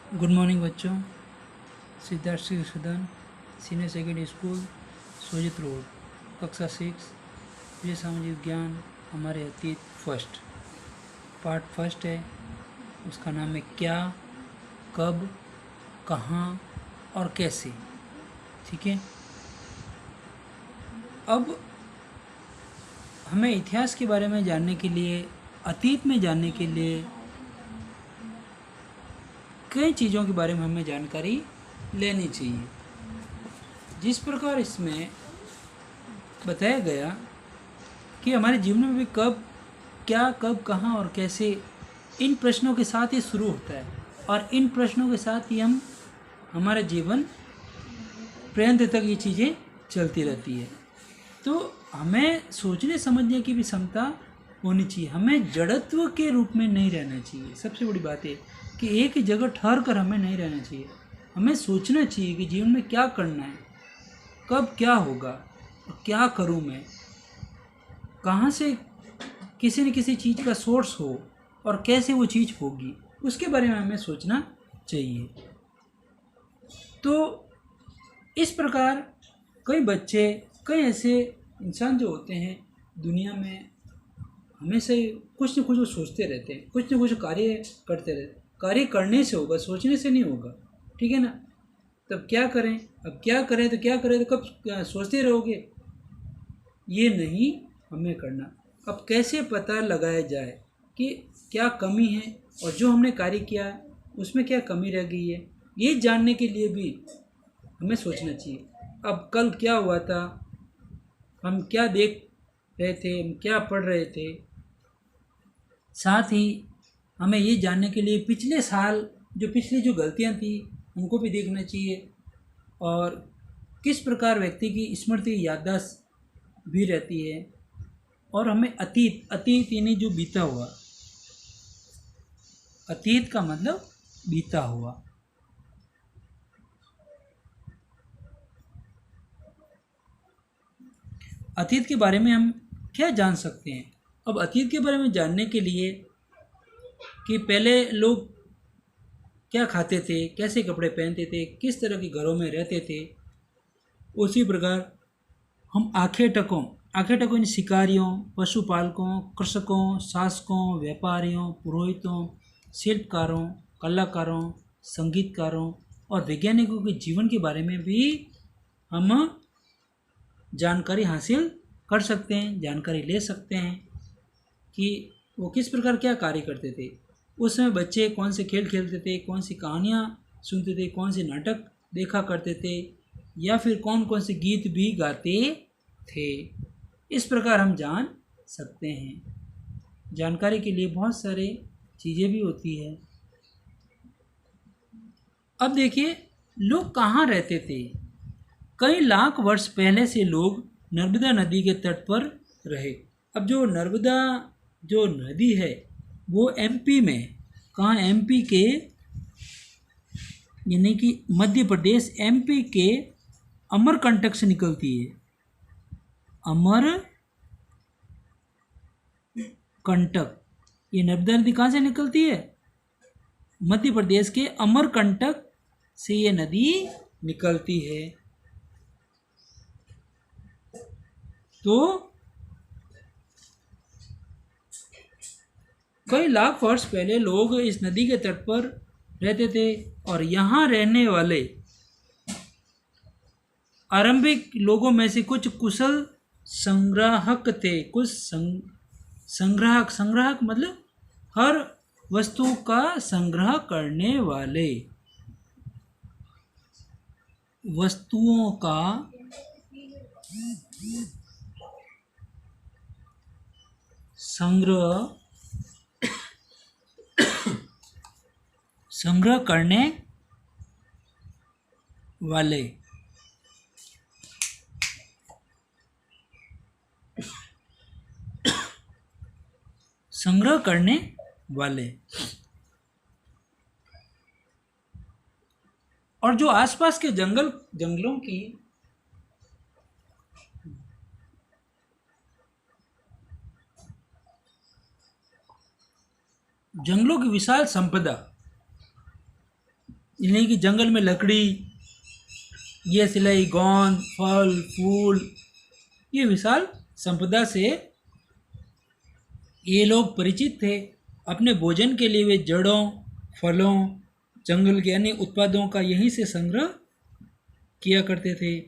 Good morning बच्चों। सिद्धार्थ श्री सदन senior secondary school सोजित road कक्षा 6 विजय सामाजिक विज्ञान हमारे अतीत फर्स्ट पार्ट फर्स्ट है। उसका नाम है क्या, कब, कहाँ और कैसे। ठीक है। अब हमें इतिहास के बारे में जानने के लिए, अतीत में जानने के लिए कई चीज़ों के बारे में हमें जानकारी लेनी चाहिए। जिस प्रकार इसमें बताया गया कि हमारे जीवन में भी कब, क्या, कब, कहाँ और कैसे, इन प्रश्नों के साथ ही शुरू होता है और इन प्रश्नों के साथ ही हमारा जीवन पर्यंत तक ये चीज़ें चलती रहती है। तो हमें सोचने समझने की भी क्षमता होनी चाहिए। हमें जड़त्व के रूप में नहीं रहना चाहिए। सबसे बड़ी बात है कि एक ही जगह ठहर कर हमें नहीं रहना चाहिए। हमें सोचना चाहिए कि जीवन में क्या करना है, कब क्या होगा और क्या करूं मैं, कहाँ से किसी न किसी चीज़ का सोर्स हो और कैसे वो चीज़ होगी, उसके बारे में हमें सोचना चाहिए। तो इस प्रकार कई बच्चे, कई ऐसे इंसान जो होते हैं दुनिया में, हमेशा कुछ न कुछ वो सोचते रहते हैं, कुछ न कुछ कार्य करते रहते हैं। कार्य करने से होगा, सोचने से नहीं होगा। ठीक है ना। तब क्या करें, अब क्या करें तो क्या करें, तो कब सोचते रहोगे, ये नहीं हमें करना। अब कैसे पता लगाया जाए कि क्या कमी है और जो हमने कार्य किया है उसमें क्या कमी रह गई है, ये जानने के लिए भी हमें सोचना चाहिए। अब कल क्या हुआ था, हम क्या देख रहे थे, हम क्या पढ़ रहे थे, साथ ही हमें ये जानने के लिए पिछले साल पिछली जो गलतियाँ थी उनको भी देखना चाहिए और किस प्रकार व्यक्ति की स्मृति याददाश्त भी रहती है। और हमें अतीत, अतीत यानी जो बीता हुआ, अतीत का मतलब बीता हुआ। अतीत के बारे में हम क्या जान सकते हैं। अब अतीत के बारे में जानने के लिए कि पहले लोग क्या खाते थे, कैसे कपड़े पहनते थे, किस तरह के घरों में रहते थे, उसी प्रकार हम आखेटकों, आखेटकों यानी शिकारियों, पशुपालकों, कृषकों, शासकों, व्यापारियों, पुरोहितों, शिल्पकारों, कलाकारों, संगीतकारों और वैज्ञानिकों के जीवन के बारे में भी हम जानकारी हासिल कर सकते हैं, जानकारी ले सकते हैं कि वो किस प्रकार क्या कार्य करते थे। उस समय बच्चे कौन से खेल खेलते थे, कौन सी कहानियाँ सुनते थे, कौन से नाटक देखा करते थे, या फिर कौन कौन से गीत भी गाते थे। इस प्रकार हम जान सकते हैं। जानकारी के लिए बहुत सारे चीज़ें भी होती है। अब देखिए, लोग कहाँ रहते थे। कई लाख वर्ष पहले से लोग नर्मदा नदी के तट पर रहे। अब जो नर्मदा जो नदी है वो एमपी में, कहाँ, एमपी के यानी कि मध्य प्रदेश, एमपी के अमरकंटक से निकलती है। अमरकंटक, ये नर्मदा नदी कहाँ से निकलती है? मध्य प्रदेश के अमरकंटक से ये नदी निकलती है। तो कई लाख वर्ष पहले लोग इस नदी के तट पर रहते थे और यहाँ रहने वाले आरंभिक लोगों में से कुछ कुशल संग्राहक थे। कुछ संग्राहक, संग्राहक मतलब हर वस्तु का संग्रह करने वाले, वस्तुओं का संग्रह संग्रह करने वाले, संग्रह करने वाले। और जो आसपास के जंगलों की विशाल संपदा, यानी कि जंगल में लकड़ी, ये सिलाई, गोंद, फल फूल, ये विशाल संपदा से ये लोग परिचित थे। अपने भोजन के लिए वे जड़ों, फलों, जंगल के अन्य उत्पादों का यहीं से संग्रह किया करते थे।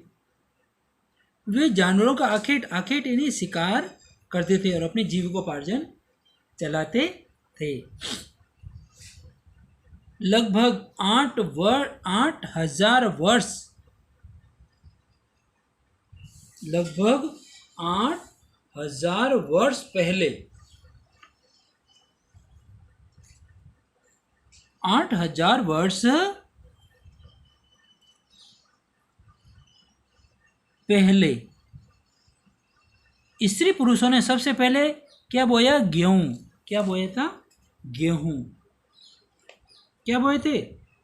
वे जानवरों का आखेट इन्हीं शिकार करते थे और अपनी जीविकोपार्जन चलाते थे। लगभग 8,000 वर्ष, लगभग 8,000 वर्ष पहले, 8,000 वर्ष पहले स्त्री पुरुषों ने सबसे पहले क्या बोया? गेहूं। क्या बोया था? गेहूं। क्या बोए थे?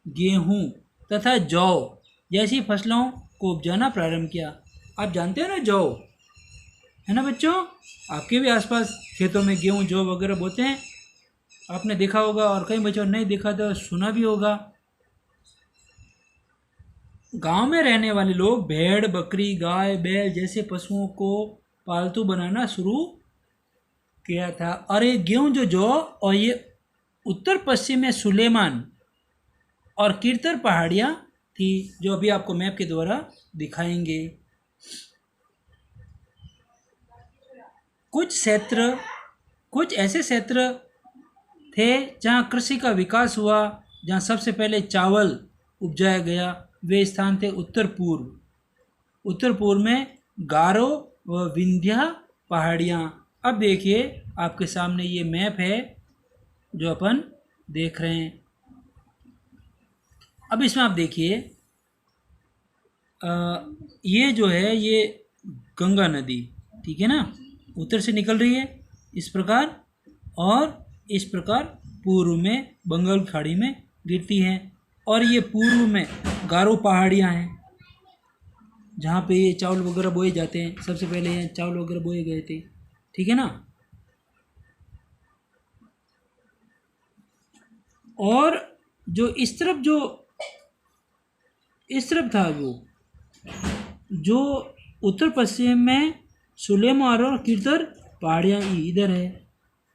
गेहूं तथा जौ जैसी फसलों को उपजाना प्रारंभ किया। आप जानते हो ना जौ, है ना बच्चों? आपके भी आसपास खेतों में गेहूं, जौ वगैरह बोते हैं, आपने देखा होगा, और कई बच्चों ने नहीं देखा तो सुना भी होगा। गांव में रहने वाले लोग भेड़, बकरी, गाय, बैल जैसे पशुओं को पालतू बनाना शुरू किया था। और ये गेहूं जो जौ, और ये उत्तर पश्चिम में सुलेमान और कीर्तर पहाड़ियाँ थी, जो अभी आपको मैप के द्वारा दिखाएंगे। कुछ ऐसे क्षेत्र थे जहाँ कृषि का विकास हुआ, जहाँ सबसे पहले चावल उपजाया गया। वे स्थान थे उत्तर पूर्व में गारो व विंध्या पहाड़ियाँ। अब देखिए आपके सामने ये मैप है जो अपन देख रहे हैं। अब इसमें आप देखिए, ये जो है ये गंगा नदी, ठीक है ना, उत्तर से निकल रही है इस प्रकार, और इस प्रकार पूर्व में बंगाल की खाड़ी में गिरती है। और ये पूर्व में गारो पहाड़ियाँ हैं जहाँ पे ये चावल वगैरह बोए जाते हैं। सबसे पहले यहाँ चावल वगैरह बोए गए थे, ठीक है ना। और जो इस तरफ था, जो उत्तर पश्चिम में सुलेमान और कीर्तर पहाड़ियाँ इधर है,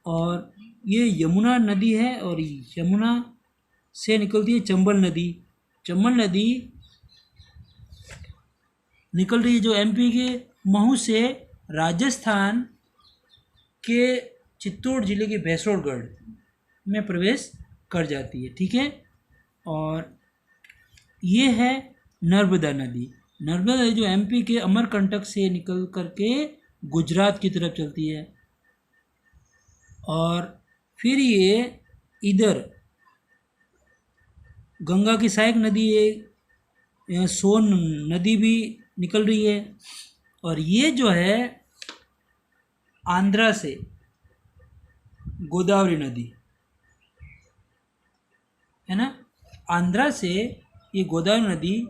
और ये यमुना नदी है, और यमुना से निकलती है चंबल नदी। चंबल नदी निकल रही है जो एमपी के महू से राजस्थान के चित्तौड़ जिले के भैंसोड़गढ़ में प्रवेश कर जाती है, ठीक है। और ये है नर्मदा नदी। नर्मदा नदी जो एमपी के अमरकंटक से निकल करके गुजरात की तरफ चलती है। और फिर ये इधर गंगा की सहायक नदी है, सोन नदी भी निकल रही है। और ये जो है आंध्रा से गोदावरी नदी है ना, आंध्रा से ये गोदावरी नदी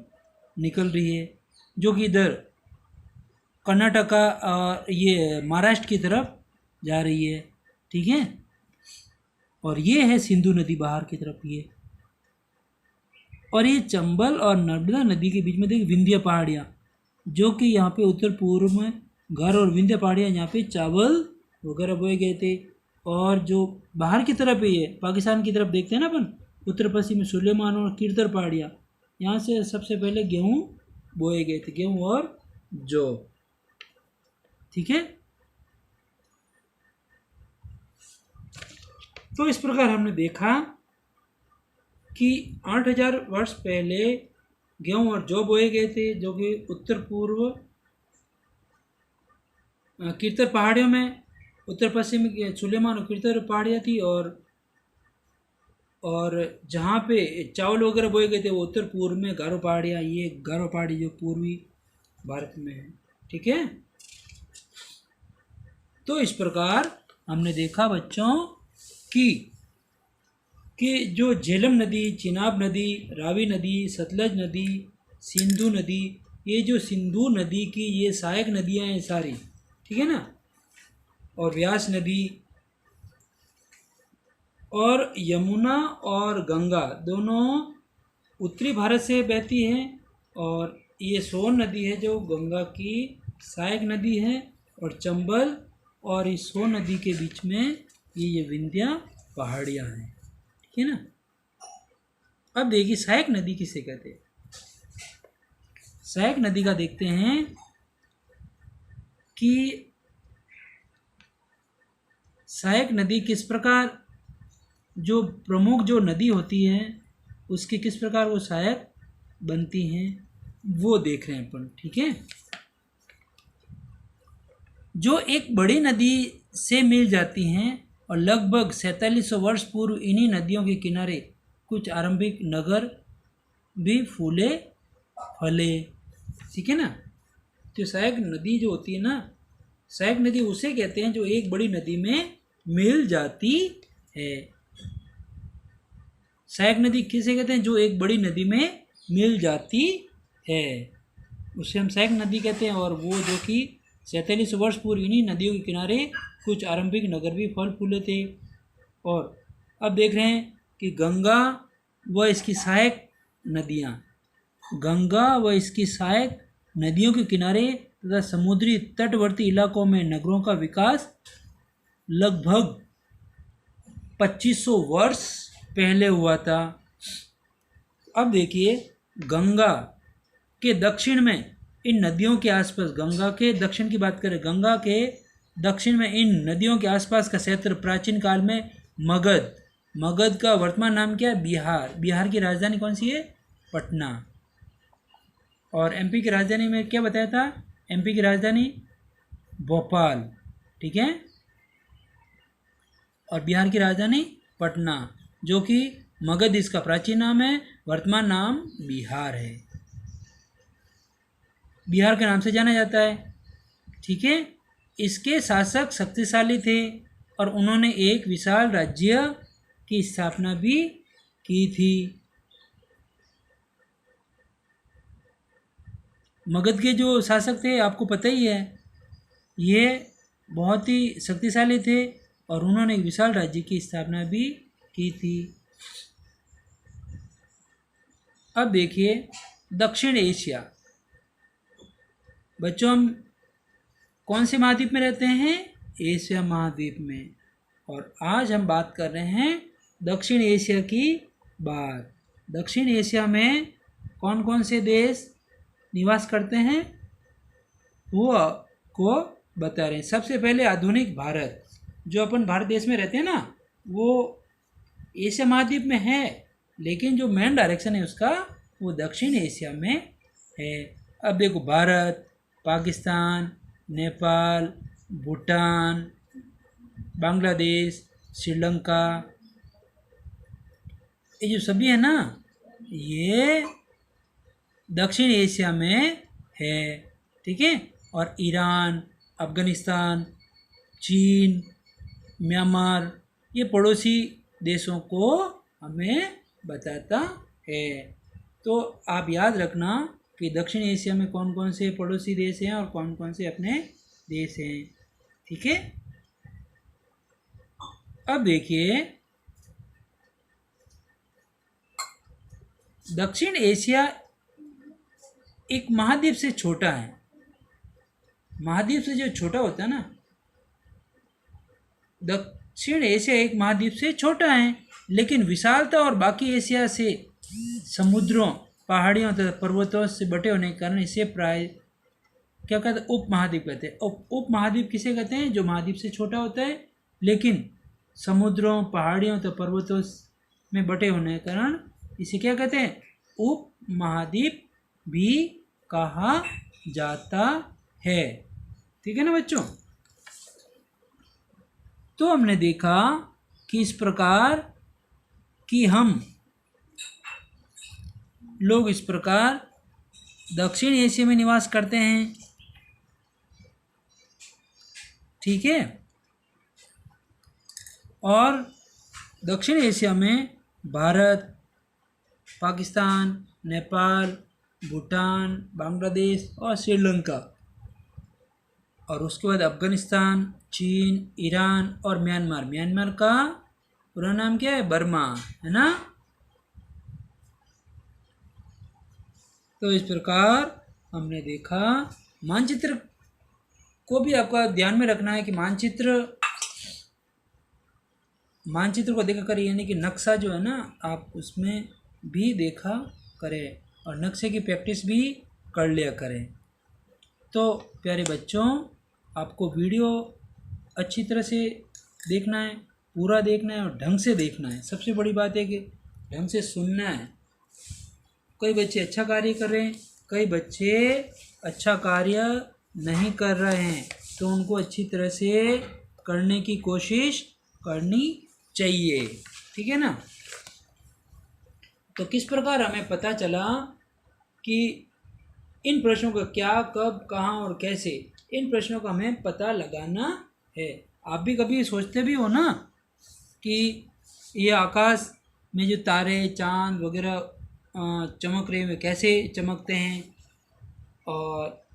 निकल रही है, जो कि इधर कर्नाटका और ये महाराष्ट्र की तरफ जा रही है, ठीक है। और ये है सिंधु नदी बाहर की तरफ ये। और ये चंबल और नर्मदा नदी के बीच में देखिए विंध्य पहाड़ियाँ, जो कि यहाँ पे उत्तर पूर्व में घर और विंध्य पहाड़ियाँ, यहाँ पे चावल वगैरह बोए गए थे। और जो बाहर की तरफ है ये पाकिस्तान की तरफ देखते हैं ना अपन, उत्तर पश्चिम में सुलेमान और कीर्तर पहाड़ियाँ, यहाँ से सबसे पहले गेहूँ बोए गए थे, गेहूँ और जौ, ठीक है। तो इस प्रकार हमने देखा कि 8,000 वर्ष पहले गेहूँ और जौ बोए गए थे, जो कि उत्तर पूर्व कीर्तर पहाड़ियों में, उत्तर पश्चिम सुलेमान और कीर्तर पहाड़ियाँ थी। और जहाँ पे चावल वगैरह बोए गए थे वो उत्तर पूर्व में गारो पहाड़ियाँ, ये गारो पहाड़ी जो पूर्वी भारत में है, ठीक है। तो इस प्रकार हमने देखा बच्चों कि जो झेलम नदी, चिनाब नदी, रावी नदी, सतलज नदी, सिंधु नदी, ये जो सिंधु नदी की ये सहायक नदियाँ हैं सारी, ठीक है ना, और व्यास नदी, और यमुना और गंगा दोनों उत्तरी भारत से बहती है, और ये सोन नदी है जो गंगा की सहायक नदी है, और चंबल और इस सोन नदी के बीच में ये विंध्या पहाड़ियाँ हैं, ठीक है ना। अब देखिए सहायक नदी किसे कहते हैं। सहायक नदी का देखते हैं कि सहायक नदी किस प्रकार, जो प्रमुख जो नदी होती है उसकी किस प्रकार वो सहायक बनती हैं, वो देख रहे हैं अपन, ठीक है। जो एक बड़ी नदी से मिल जाती हैं और लगभग 4700 वर्ष पूर्व इन्हीं नदियों के किनारे कुछ आरंभिक नगर भी फूले फले, ठीक है ना। तो सहायक नदी जो होती है ना, सहायक नदी उसे कहते हैं जो एक बड़ी नदी में मिल जाती है। सहायक नदी किसे कहते हैं, जो एक बड़ी नदी में मिल जाती है, उसे हम सहायक नदी कहते हैं। और वो जो कि 4700 वर्ष पूर्व इन्हीं नदियों के किनारे कुछ आरंभिक नगर भी फल फूले थे। और अब देख रहे हैं कि गंगा व इसकी सहायक नदियाँ, गंगा व इसकी सहायक नदियों के किनारे तथा समुद्री तटवर्ती इलाकों में नगरों का विकास लगभग 2500 वर्ष पहले हुआ था। अब देखिए गंगा के दक्षिण में इन नदियों के आसपास, गंगा के दक्षिण की बात करें, गंगा के दक्षिण में इन नदियों के आसपास का क्षेत्र प्राचीन काल में मगध, मगध का वर्तमान नाम क्या है, बिहार, बिहार की राजधानी कौन सी है, पटना। और एमपी की राजधानी में क्या बताया था, एमपी की राजधानी भोपाल, ठीक है। और बिहार की राजधानी पटना, जो कि मगध इसका प्राचीन नाम है, वर्तमान नाम बिहार है, बिहार के नाम से जाना जाता है, ठीक है। इसके शासक शक्तिशाली थे और उन्होंने एक विशाल राज्य की स्थापना भी की थी। मगध के जो शासक थे आपको पता ही है, ये बहुत ही शक्तिशाली थे और उन्होंने एक विशाल राज्य की स्थापना भी की थी। अब देखिए दक्षिण एशिया, बच्चों हम कौन से महाद्वीप में रहते हैं, एशिया महाद्वीप में। और आज हम बात कर रहे हैं दक्षिण एशिया की बात। दक्षिण एशिया में कौन कौन से देश निवास करते हैं वो को बता रहे हैं। सबसे पहले आधुनिक भारत, जो अपन भारत देश में रहते हैं ना, वो एशिया महाद्वीप में है, लेकिन जो मेन डायरेक्शन है उसका वो दक्षिण एशिया में है। अब देखो भारत, पाकिस्तान, नेपाल, भूटान, बांग्लादेश, श्रीलंका, ये जो सभी है ना, ये दक्षिण एशिया में है, ठीक है। और ईरान, अफगानिस्तान, चीन, म्यांमार, ये पड़ोसी देशों को हमें बताता है। तो आप याद रखना कि दक्षिण एशिया में कौन कौन से पड़ोसी देश हैं और कौन कौन से अपने देश हैं, ठीक है। अब देखिए दक्षिण एशिया एक महाद्वीप से छोटा है। महाद्वीप से जो छोटा होता है ना, दक्षिण एशिया एक महाद्वीप से छोटा है, लेकिन विशालता और बाकी एशिया से समुद्रों, पहाड़ियों तथा पर्वतों से बटे होने के कारण इसे प्राय क्या कहते हैं, उप महाद्वीप कहते हैं। उप महाद्वीप किसे कहते हैं, जो महाद्वीप से छोटा होता है लेकिन समुद्रों, पहाड़ियों तथा पर्वतों में बटे होने के कारण इसे क्या कहते हैं, उप महाद्वीप भी कहा जाता है, ठीक है ना बच्चों। तो हमने देखा कि इस प्रकार कि हम लोग इस प्रकार दक्षिण एशिया में निवास करते हैं, ठीक है। और दक्षिण एशिया में भारत, पाकिस्तान, नेपाल, भूटान, बांग्लादेश और श्रीलंका, और उसके बाद अफगानिस्तान, चीन, ईरान और म्यांमार। म्यांमार का पूरा नाम क्या है, बर्मा, है ना। तो इस प्रकार हमने देखा मानचित्र को भी आपका ध्यान में रखना है कि मानचित्र को देखा करें, यानी कि नक्शा जो है ना आप उसमें भी देखा करें और नक्शे की प्रैक्टिस भी कर लिया करें। तो प्यारे बच्चों, आपको वीडियो अच्छी तरह से देखना है, पूरा देखना है और ढंग से देखना है। सबसे बड़ी बात है कि ढंग से सुनना है। कई बच्चे अच्छा कार्य कर रहे हैं, कई बच्चे अच्छा कार्य नहीं कर रहे हैं, तो उनको अच्छी तरह से करने की कोशिश करनी चाहिए। ठीक है ना। तो किस प्रकार हमें पता चला कि इन प्रश्नों का क्या, कब, कहाँ और कैसे, इन प्रश्नों का हमें पता लगाना है। आप भी कभी सोचते भी हो ना कि ये आकाश में जो तारे, चांद वगैरह चमक रहे हैं, कैसे चमकते हैं, और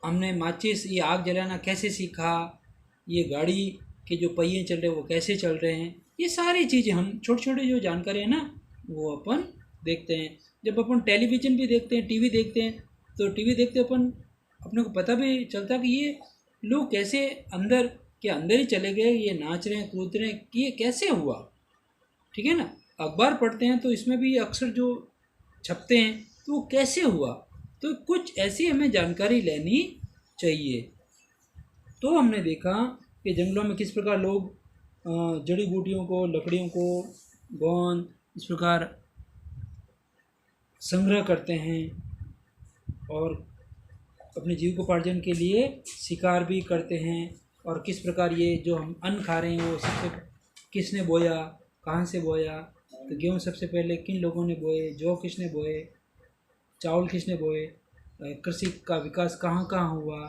हमने माचिस ये आग जलाना कैसे सीखा, ये गाड़ी के जो पहिए चल रहे हैं वो कैसे चल रहे हैं, ये सारी चीज़ें हम छोटी छोटी जो जानकारी है ना वो अपन देखते हैं। जब अपन टेलीविज़न भी देखते हैं, टीवी देखते हैं, तो टीवी देखते अपन अपने को पता भी चलता कि ये लोग कैसे अंदर के अंदर ही चले गए, ये नाच रहे हैं, कूद रहे हैं, कि ये कैसे हुआ। ठीक है ना। अखबार पढ़ते हैं तो इसमें भी अक्सर जो छपते हैं तो वो कैसे हुआ, तो कुछ ऐसी हमें जानकारी लेनी चाहिए। तो हमने देखा कि जंगलों में किस प्रकार लोग जड़ी बूटियों को, लकड़ियों को, गोंद इस प्रकार संग्रह करते हैं और अपने जीविकोपार्जन के लिए शिकार भी करते हैं। और किस प्रकार ये जो हम अन्न खा रहे हैं वो सबसे किसने बोया, कहाँ से बोया, तो गेहूँ सबसे पहले किन लोगों ने बोए, जौ किसने बोए, चावल किसने बोए, कृषि का विकास कहाँ कहाँ हुआ।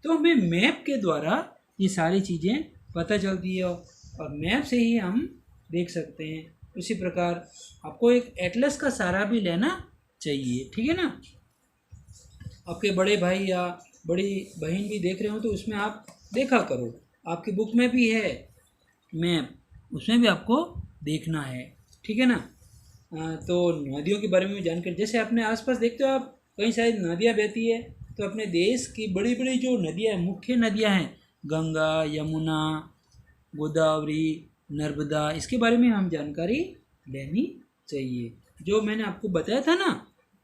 तो हमें मैप के द्वारा ये सारी चीज़ें पता चलती है और मैप से ही हम देख सकते हैं। उसी प्रकार आपको एक एटलस का सहारा भी लेना चाहिए। ठीक है ना। आपके बड़े भाई या बड़ी बहन भी देख रहे हो तो उसमें आप देखा करो, आपकी बुक में भी है मैप, उसमें भी आपको देखना है। ठीक है ना। तो नदियों के बारे में जानकर, जैसे अपने आसपास देखते हो आप कई सारी नदियाँ बहती है, तो अपने देश की बड़ी बड़ी जो नदियाँ हैं, मुख्य नदियाँ हैं, गंगा, यमुना, गोदावरी, नर्मदा, इसके बारे में हम जानकारी लेनी चाहिए। जो मैंने आपको बताया था ना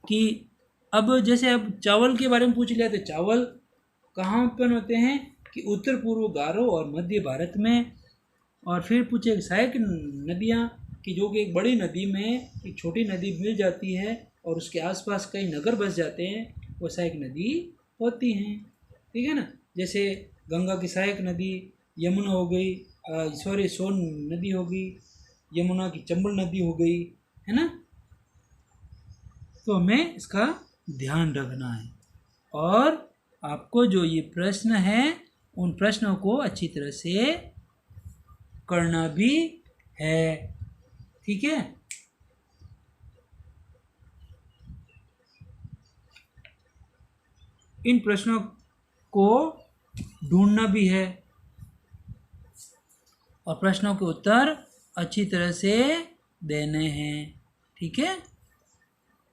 कि अब जैसे अब चावल के बारे में पूछ लिया, तो चावल कहाँ उत्पन्न होते हैं कि उत्तर पूर्व गारो और मध्य भारत में। और फिर पूछे सहायक नदियाँ कि जो कि एक बड़ी नदी में एक छोटी नदी मिल जाती है और उसके आसपास कई नगर बस जाते हैं, वो सहायक नदी होती हैं। ठीक है ना। जैसे गंगा की सहायक नदी यमुना हो गई, सोन नदी हो गई, यमुना की चंबल नदी हो गई, है ना। तो हमें इसका ध्यान रखना है और आपको जो ये प्रश्न है उन प्रश्नों को अच्छी तरह से करना भी है। ठीक है। इन प्रश्नों को ढूंढना भी है और प्रश्नों के उत्तर अच्छी तरह से देने हैं। ठीक है।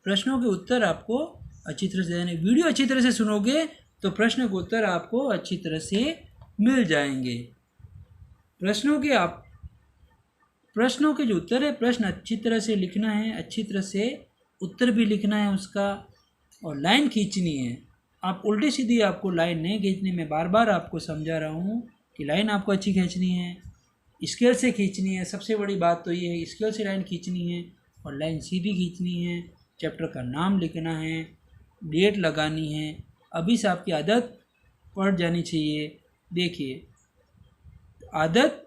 प्रश्नों के उत्तर आपको अच्छी तरह से देने, वीडियो अच्छी तरह से सुनोगे तो प्रश्न के उत्तर आपको अच्छी तरह से मिल जाएंगे। प्रश्नों के जो उत्तर है, प्रश्न अच्छी तरह से लिखना है, अच्छी तरह से उत्तर भी लिखना है उसका, और लाइन खींचनी है। आप उल्टी सीधी आपको लाइन नहीं खींचनी। मैं बार बार आपको समझा रहा हूँ कि लाइन आपको अच्छी खींचनी है, स्केल से खींचनी है। सबसे बड़ी बात तो ये है, स्केल से लाइन खींचनी है और लाइन सीधी खींचनी है। चैप्टर का नाम लिखना है, डेट लगानी है। अभी से आपकी आदत पड़ जानी चाहिए। देखिए, आदत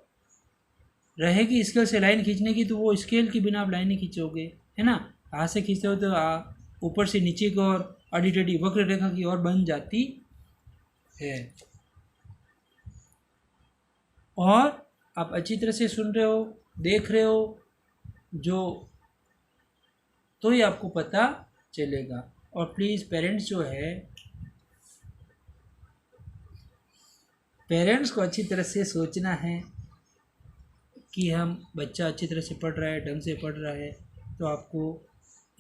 रहेगी स्केल से लाइन खींचने की, तो वो स्केल के बिना आप लाइन नहीं खींचोगे, है ना। हाथ से खींचते हो तो ऊपर से नीचे की ओर आड़ी टेढ़ी वक्र रेखा की ओर बन जाती है। और आप अच्छी तरह से सुन रहे हो, देख रहे हो जो, तो ही आपको पता चलेगा। और प्लीज़ पेरेंट्स जो है, पेरेंट्स को अच्छी तरह से सोचना है कि हम बच्चा अच्छी तरह से पढ़ रहा है, ढंग से पढ़ रहा है, तो आपको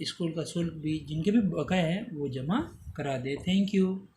स्कूल का शुल्क भी जिनके भी बकाया है वो जमा करा दे। Thank you.